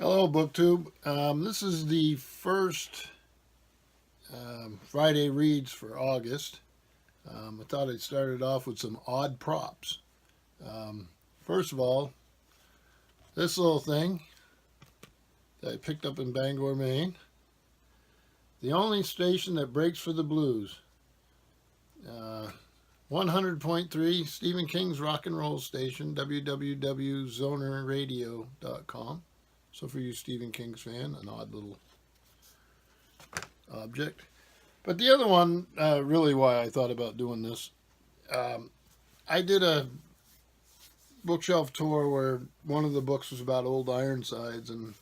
Hello, BookTube. This is the first Friday reads for August. I thought I'd start it off with some odd props. Um, First of all, this little thing that I picked up in Bangor, Maine. The only station that breaks for the blues. 100.3 Stephen King's rock and roll station, www.zonerradio.com. So for you Stephen King's fan, an odd little object. But the other one, really why I thought about doing this, I did a bookshelf tour where one of the books was about old Ironsides, and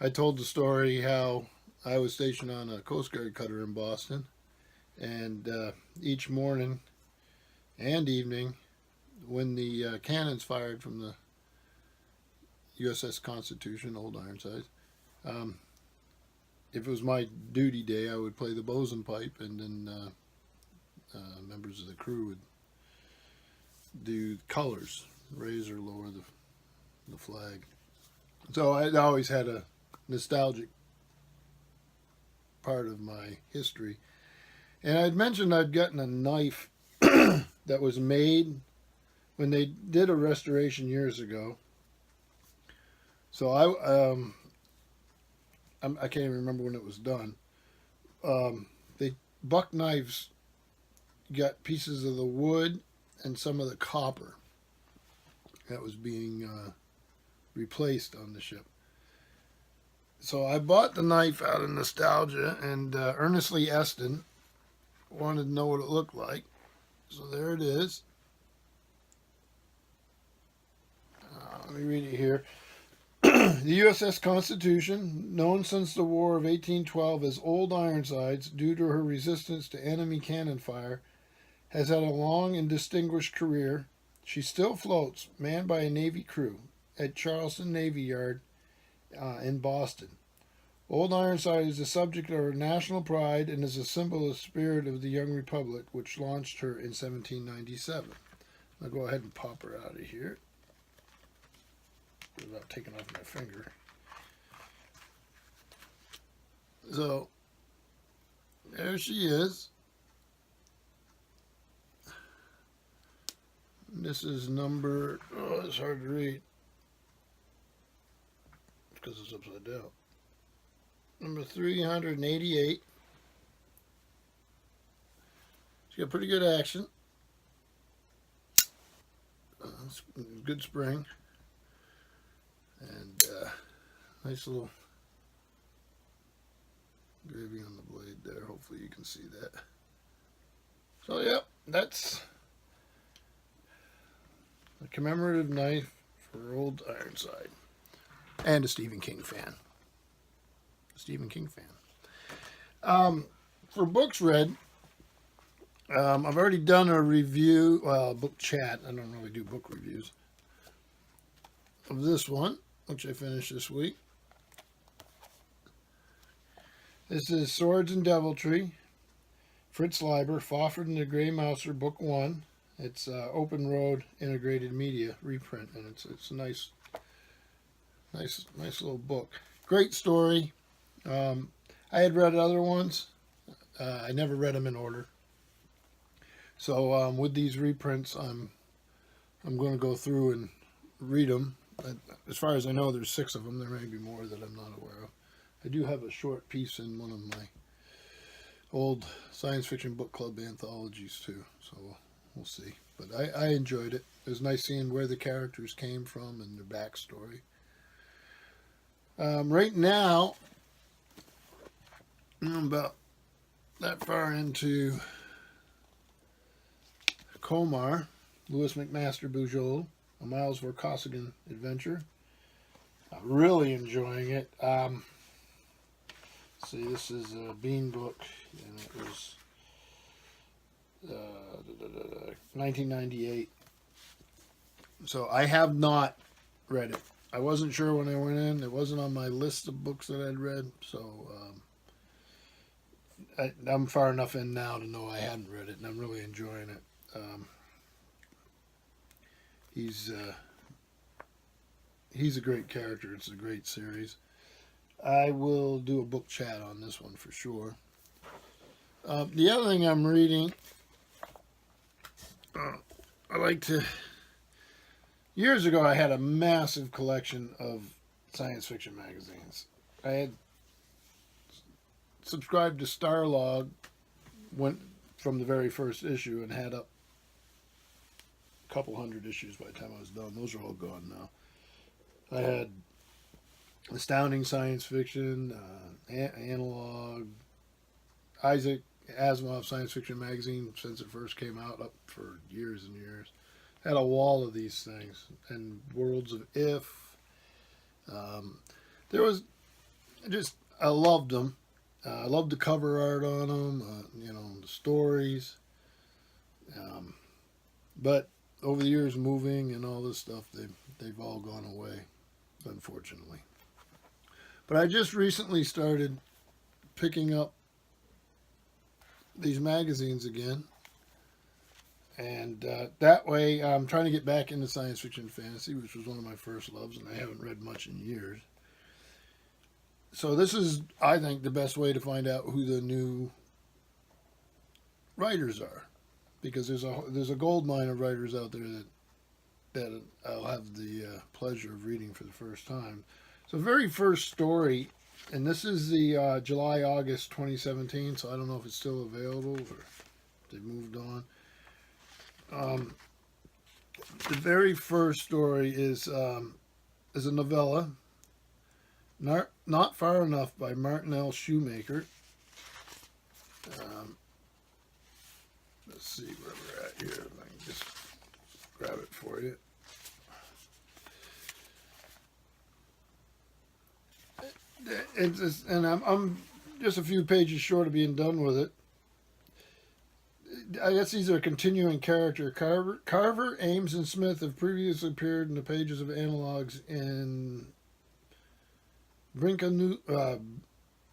I told the story how I was stationed on a Coast Guard cutter in Boston, and each morning and evening, when the cannons fired from the USS Constitution, old Ironsides, if it was my duty day, I would play the bosun pipe, and then members of the crew would do colors, raise or lower the flag. So I always had a nostalgic part of my history. And I'd mentioned I'd gotten a knife that was made when they did a restoration years ago. So I can't even remember when it was done. They buck knives got pieces of the wood and some of the copper that was being replaced on the ship. So I bought the knife out of nostalgia, and Ernestly Eston wanted to know what it looked like. So there it is. Let me read it here. The USS Constitution, known since the War of 1812 as Old Ironsides due to her resistance to enemy cannon fire, has had a long and distinguished career. She still floats, manned by a Navy crew, at Charleston Navy Yard in Boston. Old Ironside is the subject of her national pride and is a symbol of the spirit of the young republic, which launched her in 1797. I'll go ahead and pop her out of here without taking off my finger. So, there she is. This is number, it's hard to read because it's upside down. Number 388. She's got pretty good action. Good spring. And nice little gravy on the blade there. Hopefully you can see that. So, yep, that's a commemorative knife for Old Ironside. And a Stephen King fan. For books read, I've already done a review, book chat. I don't really do book reviews. Of this one, which I finished this week. This is Swords and Deviltry, Fritz Leiber, Fawford and the Grey Mouser, Book 1. It's Open Road Integrated Media reprint, and it's a nice little book. Great story. I had read other ones. I never read them in order. So with these reprints, I'm going to go through and read them. As far as I know, there's 6 of them. There may be more that I'm not aware of. I do have a short piece in one of my old science fiction book club anthologies too. So we'll see. But I enjoyed it. It was nice seeing where the characters came from and their backstory. Right now, I'm about that far into Comar, Louis McMaster Bujold, a Miles Vorkosigan adventure. I'm really enjoying it. See, this is a Bean book, and it was 1998. So I have not read it. I wasn't sure when I went in. It wasn't on my list of books that I'd read, so I'm far enough in now to know I hadn't read it, and I'm really enjoying it. He's he's a great character. It's a great series. I will do a book chat on this one for sure. The other thing I'm reading, I like to. Years ago, I had a massive collection of science fiction magazines. I had subscribed to Starlog, went from the very first issue, and had up a couple hundred issues by the time I was done. Those are all gone now. I had Astounding Science Fiction, Analog, Isaac Asimov Science Fiction magazine since it first came out, up for years and years. Had a wall of these things, and Worlds of If. There was just, I loved them. I loved the cover art on them, the stories. But over the years, moving and all this stuff, they've all gone away, unfortunately. But I just recently started picking up these magazines again. And that way, I'm trying to get back into science fiction and fantasy, which was one of my first loves, and I haven't read much in years. So this is, I think, the best way to find out who the new writers are, because there's a gold mine of writers out there that I'll have the pleasure of reading for the first time. So the very first story, and this is the July-August 2017, so I don't know if it's still available or if they've moved on. The very first story is a novella, Not Far Enough by Martin L. Shoemaker. Let's see where we're at here. If I can just grab it for you. And I'm just a few pages short of being done with it. I guess these are a continuing character. Carver, Ames, and Smith have previously appeared in the pages of analogs in a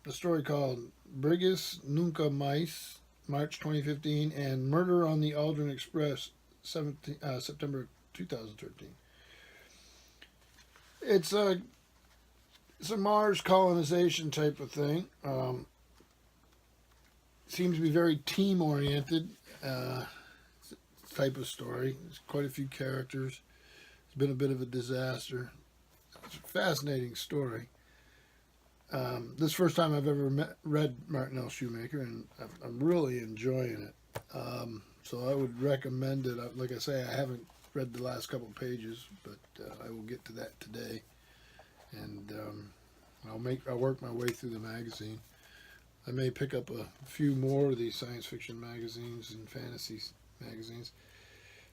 story called Brigus Nunca Mais, March 2015, and Murder on the Aldrin Express, September 2013. It's a Mars colonization type of thing. Seems to be very team-oriented type of story. There's quite a few characters. It's been a bit of a disaster. It's a fascinating story. This is the first time I've ever read Martin L. Shoemaker, and I'm really enjoying it. So I would recommend it. Like I say, I haven't read the last couple pages, but I will get to that today. And I'll work my way through the magazine. I may pick up a few more of these science fiction magazines and fantasy magazines.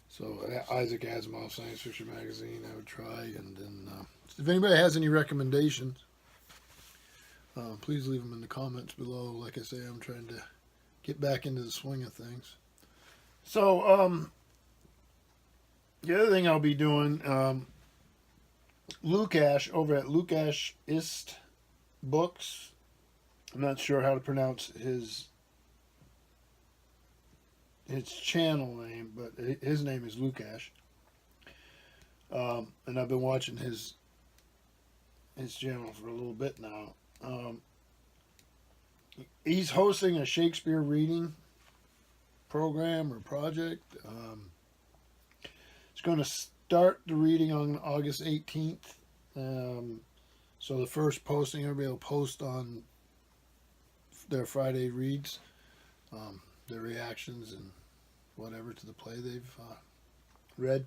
So Isaac Asimov Science Fiction Magazine I would try. And then if anybody has any recommendations, please leave them in the comments below. Like I say, I'm trying to get back into the swing of things. So the other thing I'll be doing, Lukash over at Lukashist Books. I'm not sure how to pronounce his channel name, but his name is Lukash. And I've been watching his channel for a little bit now. He's hosting a Shakespeare reading program or project. It's going to start the reading on August 18th. So the first posting, everybody will post on their Friday reads, their reactions and whatever to the play they've read.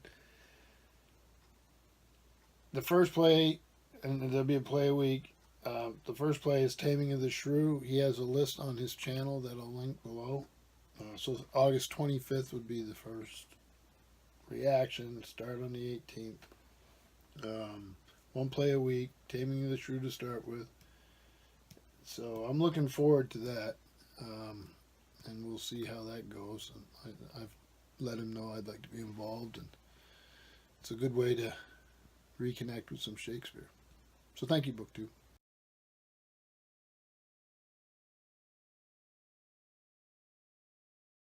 The first play, and there'll be a play a week. The first play is Taming of the Shrew. He has a list on his channel that I'll link below. So August 25th would be the first reaction. Start on the 18th. One play a week. Taming of the Shrew to start with. So I'm looking forward to that, and we'll see how that goes. I've let him know I'd like to be involved, and it's a good way to reconnect with some Shakespeare. So thank you, BookTube.